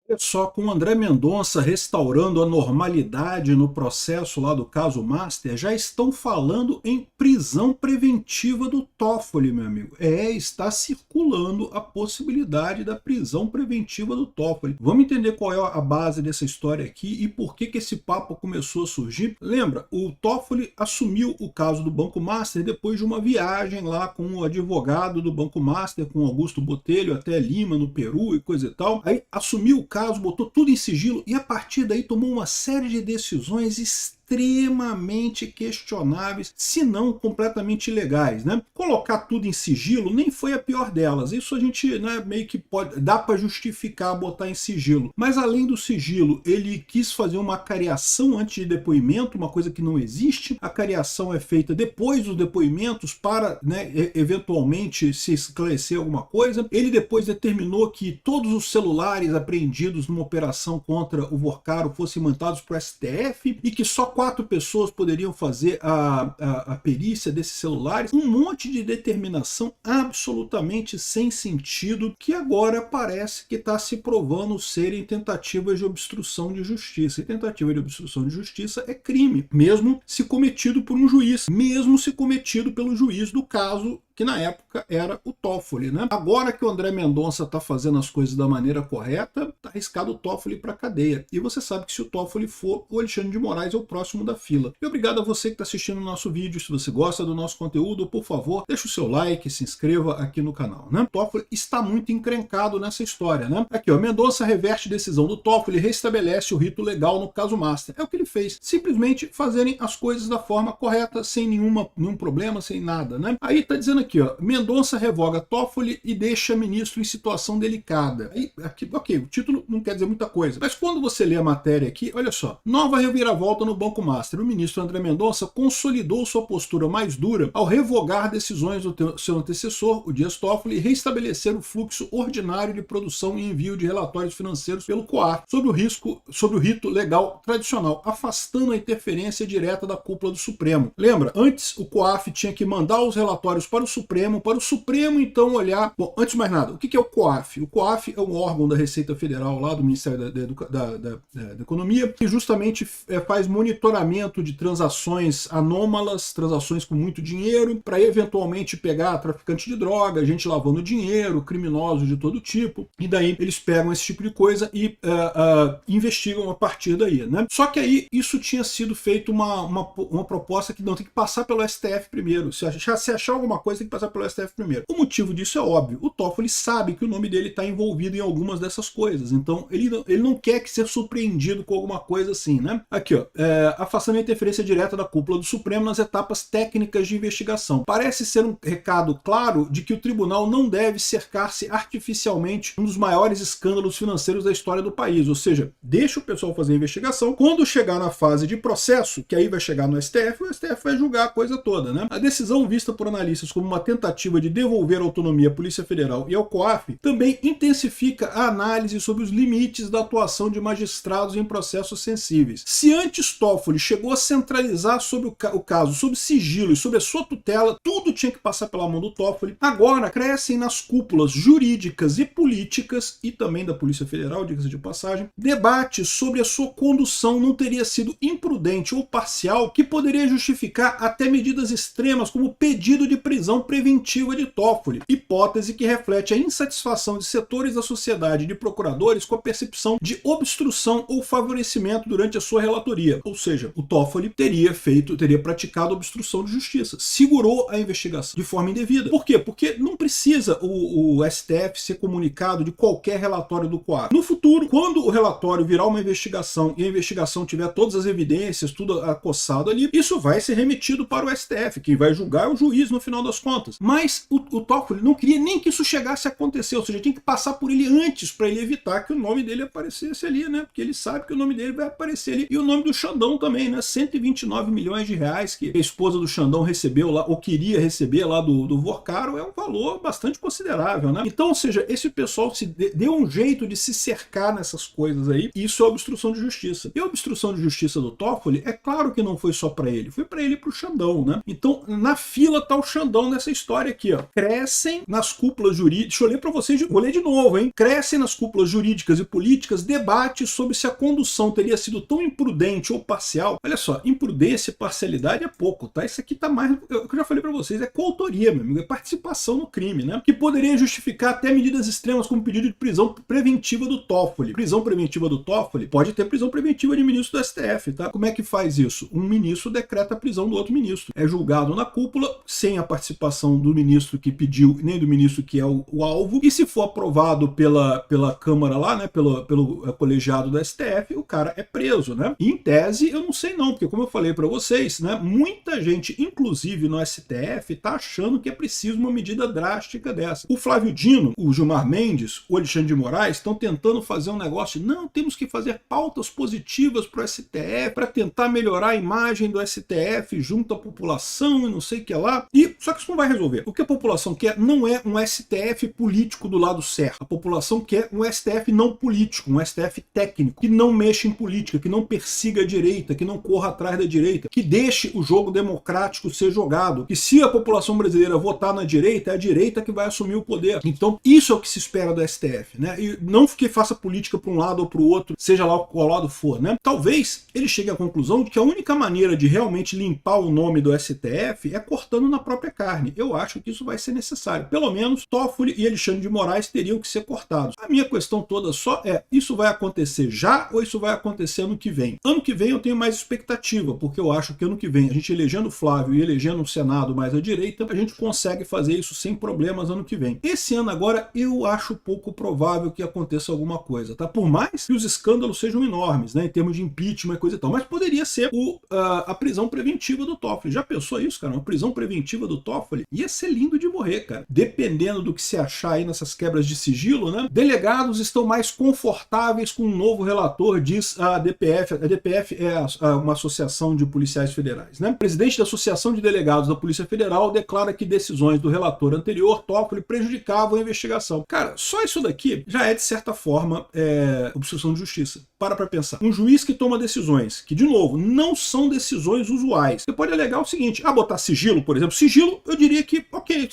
Olha só, com o André Mendonça restaurando a normalidade no processo lá do caso Master, já estão falando em prisão preventiva do Toffoli, meu amigo. Está circulando a possibilidade da prisão preventiva do Toffoli. Vamos entender qual é a base dessa história aqui e por que esse papo começou a surgir. Lembra, o Toffoli assumiu o caso do Banco Master depois de uma viagem lá com o advogado do Banco Master, com Augusto Botelho, até Lima, no Peru e coisa e tal. Aí assumiu o caso, botou tudo em sigilo e a partir daí tomou uma série de decisões extremamente questionáveis, se não completamente ilegais, né? Colocar tudo em sigilo nem foi a pior delas. Isso a gente, né, meio que dá para justificar botar em sigilo. Mas além do sigilo, ele quis fazer uma cariação antes de depoimento, uma coisa que não existe. A cariação é feita depois dos depoimentos para, né, eventualmente se esclarecer alguma coisa. Ele depois determinou que todos os celulares apreendidos numa operação contra o Vorcaro fossem mandados para o STF e que só 4 pessoas poderiam fazer a perícia desses celulares. Um monte de determinação absolutamente sem sentido que agora parece que está se provando serem tentativas de obstrução de justiça. E tentativa de obstrução de justiça é crime, mesmo se cometido por um juiz, mesmo se cometido pelo juiz do caso que na época era o Toffoli, né? Agora que o André Mendonça está fazendo as coisas da maneira correta, está arriscado o Toffoli para a cadeia. E você sabe que se o Toffoli for, o Alexandre de Moraes é o próximo da fila. E obrigado a você que está assistindo o nosso vídeo. Se você gosta do nosso conteúdo, por favor, deixa o seu like, se inscreva aqui no canal, né? O Toffoli está muito encrencado nessa história, né? Aqui, ó, Mendonça reverte decisão do Toffoli e restabelece o rito legal no caso Master. É o que ele fez. Simplesmente fazerem as coisas da forma correta, sem nenhum problema, sem nada, né? Aí tá dizendo aqui, ó, Mendonça revoga Toffoli e deixa ministro em situação delicada. Aí, aqui, ok, o título não quer dizer muita coisa, mas quando você lê a matéria aqui, olha só, nova reviravolta no Banco Master. O ministro André Mendonça consolidou sua postura mais dura ao revogar decisões do seu antecessor, o Dias Toffoli, e restabelecer o fluxo ordinário de produção e envio de relatórios financeiros pelo COAF, sobre o rito legal tradicional, afastando a interferência direta da cúpula do Supremo. Lembra, antes o COAF tinha que mandar os relatórios para o Supremo então olhar... Bom, antes de mais nada, o que é o COAF? O COAF é um órgão da Receita Federal, lá do Ministério da Economia, que justamente faz monitoramento de transações anômalas, transações com muito dinheiro, para eventualmente pegar traficante de droga, gente lavando dinheiro, criminosos de todo tipo, e daí eles pegam esse tipo de coisa e investigam a partir daí, né? Só que aí isso tinha sido feito uma proposta que não tem que passar pelo STF primeiro. Se achar alguma coisa, tem que passar pelo STF primeiro. O motivo disso é óbvio. O Toffoli sabe que o nome dele está envolvido em algumas dessas coisas. Então, ele não quer que ser surpreendido com alguma coisa assim, né? Aqui, ó. Afastando a interferência direta da cúpula do Supremo nas etapas técnicas de investigação. Parece ser um recado claro de que o tribunal não deve cercar-se artificialmente um dos maiores escândalos financeiros da história do país. Ou seja, deixa o pessoal fazer a investigação. Quando chegar na fase de processo, que aí vai chegar no STF, o STF vai julgar a coisa toda, né? A decisão vista por analistas como uma tentativa de devolver autonomia à Polícia Federal e ao COAF também intensifica a análise sobre os limites da atuação de magistrados em processos sensíveis. Se antes Toffoli chegou a centralizar sobre o caso, sobre sigilo e sobre a sua tutela, tudo tinha que passar pela mão do Toffoli, agora crescem nas cúpulas jurídicas e políticas, e também da Polícia Federal, diga-se de passagem, debates sobre a sua condução não teria sido imprudente ou parcial, que poderia justificar até medidas extremas como pedido de prisão preventiva de Toffoli, hipótese que reflete a insatisfação de setores da sociedade e de procuradores com a percepção de obstrução ou favorecimento durante a sua relatoria. Ou seja, o Toffoli teria praticado obstrução de justiça, segurou a investigação de forma indevida. Por quê? Porque não precisa o STF ser comunicado de qualquer relatório do COAF. No futuro, quando o relatório virar uma investigação e a investigação tiver todas as evidências, tudo acossado ali, isso vai ser remetido para o STF. Quem vai julgar é o juiz no final das contas. Mas o Toffoli não queria nem que isso chegasse a acontecer, ou seja, tinha que passar por ele antes para ele evitar que o nome dele aparecesse ali, né? Porque ele sabe que o nome dele vai aparecer ali. E o nome do Xandão também, né? 129 milhões de reais que a esposa do Xandão recebeu lá, ou queria receber lá do Vorcaro, é um valor bastante considerável, né? Então, ou seja, esse pessoal deu um jeito de se cercar nessas coisas aí, e isso é obstrução de justiça. E a obstrução de justiça do Toffoli, é claro que não foi só para ele, foi para ele e para o Xandão, né? Então, na fila tá o Xandão nessa história aqui, ó. Crescem nas cúpulas jurídicas, deixa eu ler para vocês, vou ler de novo, hein? Crescem nas cúpulas jurídicas e políticas debates sobre se a condução teria sido tão imprudente ou parcial. Olha só, imprudência e parcialidade é pouco, tá? Isso aqui tá mais, eu já falei para vocês, é coautoria, meu amigo, é participação no crime, né? Que poderia justificar até medidas extremas como pedido de prisão preventiva do Toffoli. Prisão preventiva do Toffoli pode ter prisão preventiva de ministro do STF, tá? Como é que faz isso? Um ministro decreta a prisão do outro ministro. É julgado na cúpula, sem a participação do ministro que pediu, nem do ministro que é o alvo, e se for aprovado pela Câmara lá, né, pelo colegiado do STF, o cara é preso, né? E, em tese, eu não sei não, porque como eu falei para vocês, né, muita gente, inclusive no STF, tá achando que é preciso uma medida drástica dessa. O Flávio Dino, o Gilmar Mendes, o Alexandre de Moraes estão tentando fazer um negócio, não, temos que fazer pautas positivas para o STF, para tentar melhorar a imagem do STF junto à população e não sei o que lá. E só que isso não vai resolver. O que a população quer não é um STF político do lado certo. A população quer um STF não político, um STF técnico, que não mexa em política, que não persiga a direita, que não corra atrás da direita, que deixe o jogo democrático ser jogado, que se a população brasileira votar na direita, é a direita que vai assumir o poder. Então isso é o que se espera do STF, né? E não que faça política para um lado ou para o outro, seja lá qual lado for, né? Talvez ele chegue à conclusão de que a única maneira de realmente limpar o nome do STF é cortando na própria carne. Eu acho que isso vai ser necessário. Pelo menos Toffoli e Alexandre de Moraes teriam que ser cortados. A minha questão toda só é, isso vai acontecer já ou isso vai acontecer ano que vem? Ano que vem eu tenho mais expectativa, porque eu acho que ano que vem, a gente elegendo Flávio e elegendo um Senado mais à direita, a gente consegue fazer isso sem problemas ano que vem. Esse ano agora eu acho pouco provável que aconteça alguma coisa, tá? Por mais que os escândalos sejam enormes, né, em termos de impeachment e coisa e tal, mas poderia ser a prisão preventiva do Toffoli. Já pensou isso, cara? Uma prisão preventiva do Toffoli ia ser lindo de morrer, cara. Dependendo do que se achar aí nessas quebras de sigilo, né? Delegados estão mais confortáveis com um novo relator, diz a DPF. A DPF é uma associação de policiais federais, né? O presidente da Associação de Delegados da Polícia Federal declara que decisões do relator anterior, Toffoli, prejudicavam a investigação. Cara, só isso daqui já é, de certa forma, obstrução de justiça. Para pensar. Um juiz que toma decisões que, de novo, não são decisões usuais. Você pode alegar o seguinte, botar sigilo, por exemplo. Sigilo, eu diria que, ok,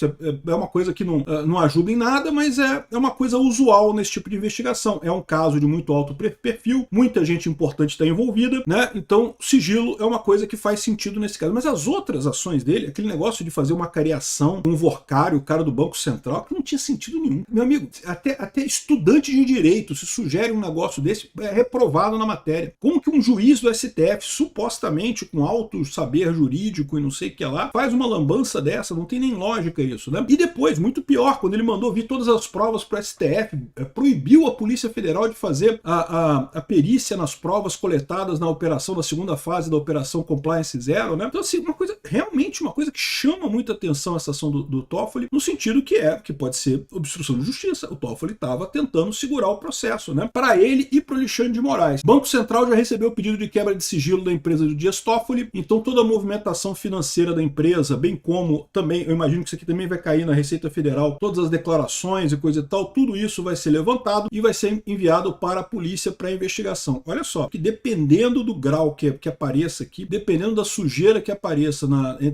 é uma coisa que não ajuda em nada, mas é uma coisa usual nesse tipo de investigação. É um caso de muito alto perfil, muita gente importante está envolvida, né? Então, sigilo é uma coisa que faz sentido nesse caso. Mas as outras ações dele, aquele negócio de fazer uma cariação, um vorcário, o cara do Banco Central, que não tinha sentido nenhum. Meu amigo, até estudante de direito se sugere um negócio desse, é reprovado na matéria. Como que um juiz do STF, supostamente com alto saber jurídico e não sei o que lá, faz uma lambança dessa? Não tem nem lógica isso, né? E depois, muito pior, quando ele mandou vir todas as provas para o STF, proibiu a Polícia Federal de fazer a perícia nas provas coletadas na operação, da segunda fase da Operação Compliance Zero, né? Então, assim, realmente uma coisa que chama muita atenção essa ação do Toffoli, no sentido que pode ser obstrução de justiça. O Toffoli estava tentando segurar o processo, né? Para ele e para o Alexandre de Moraes. Banco Central já recebeu o pedido de quebra de sigilo da empresa do Dias Toffoli, então toda a movimentação financeira da empresa, bem como também, eu imagino que isso aqui também vai cair na Receita Federal, todas as declarações e coisa e tal, tudo isso vai ser levantado e vai ser enviado para a polícia para investigação. Olha só, que dependendo do grau que apareça aqui, dependendo da sujeira que apareça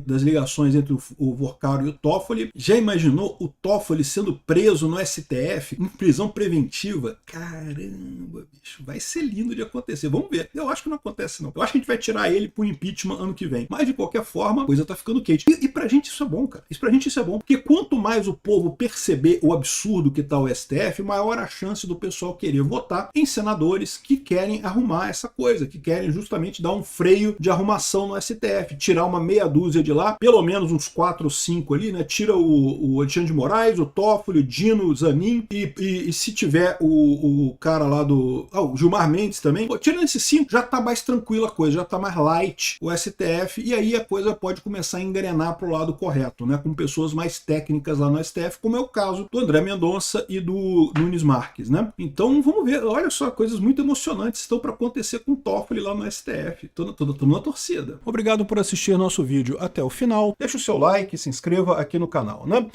das ligações entre o Vorcário e o Toffoli, já imaginou o Toffoli sendo preso no STF, em prisão preventiva? Caramba, bicho, vai ser lindo de acontecer. Vamos ver. Eu acho que não acontece, não. Eu acho que a gente vai tirar ele por impeachment ano que vem. Mas, de qualquer forma, a coisa tá ficando quente. E pra gente isso é bom, cara. Pra gente isso é bom. Porque quanto mais o povo perceber o absurdo que tá o STF, maior a chance do pessoal querer votar em senadores que querem arrumar essa coisa, que querem justamente dar um freio de arrumação no STF, tirar uma meia dúzia de lá, pelo menos uns 4 ou 5 ali, né? Tira o Alexandre de Moraes, o Toffoli, o Dino, o Zanin, e se tiver o cara lá o Gilmar Mendes também, tirando esses 5, já tá mais tranquila a coisa, já tá mais light o STF, e aí a coisa pode começar a engrenar pro lado correto, né? Com pessoas mais técnicas lá no STF, como é o caso do André Mendonça e do Nunes Marques, né? Então vamos ver, olha só, coisas muito emocionantes estão para acontecer com o Toffoli lá no STF. Tô na torcida. Obrigado por assistir nosso vídeo até o final. Deixa o seu like, se inscreva aqui no canal, né?